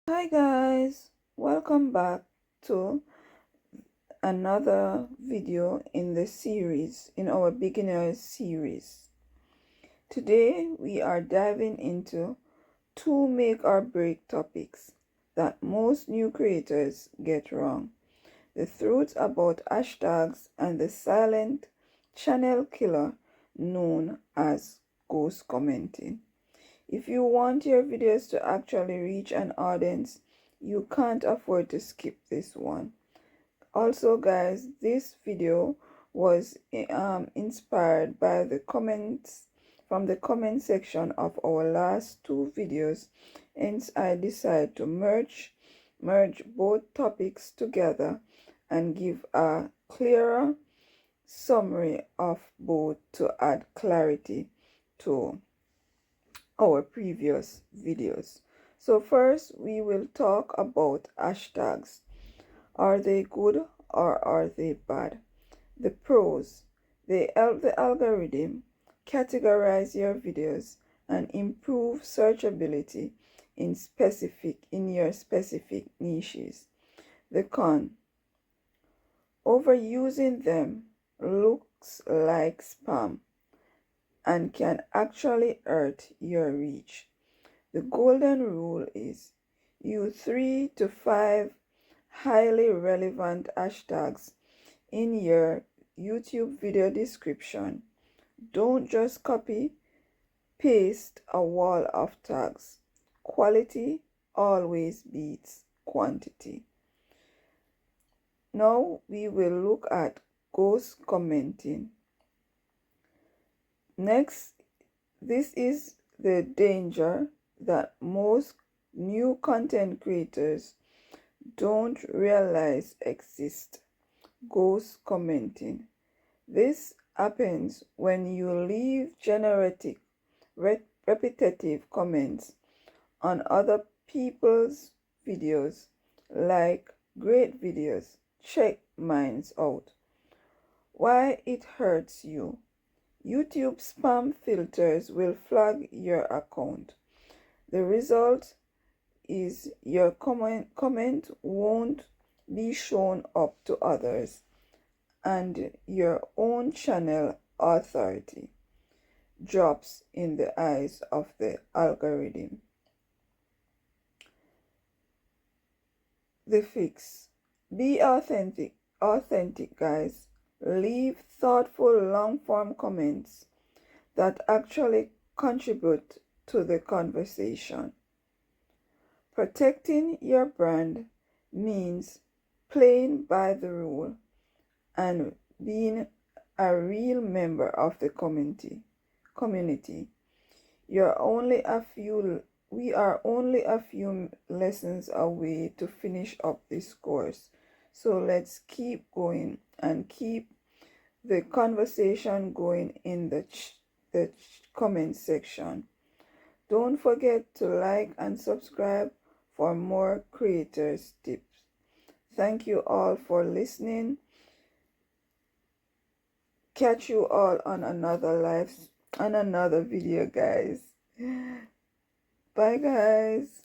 Hi guys, welcome back to another video in the series, in our beginners series. Today we are diving into two make or break topics that most new creators get wrong: the truth about hashtags and the silent channel killer known as ghost commenting. If you want your videos to actually reach an audience, you can't afford to skip this one. Also guys, this video was inspired by the comments from the comment section of our last two videos, hence I decided to merge both topics together and give a clearer summary of both to add clarity to our previous videos. So first we will talk about hashtags. Are they good or are they bad? The pros: they help the algorithm categorize your videos and improve searchability in your specific niches. The con: overusing them looks like spam and can actually hurt your reach. The golden rule is use 3 to 5 highly relevant hashtags in your YouTube video description. Don't just copy, paste a wall of tags. Quality always beats quantity. Now we will look at ghost commenting. Next, this is the danger that most new content creators don't realize exists: ghost commenting. This happens when you leave generic, repetitive comments on other people's videos like "great videos, check mine out." Why it hurts you: YouTube spam filters will flag your account. The result is your comment won't be shown up to others, and your own channel authority drops in the eyes of the algorithm. The fix: be authentic guys. Leave thoughtful long-form comments that actually contribute to the conversation. Protecting your brand means playing by the rule and being a real member of the community. We are only a few lessons away to finish up this course. So let's keep going and keep the conversation going in the comment section. Don't forget to like and subscribe for more creators tips. Thank you all for listening. Catch you all on another video guys. Bye guys.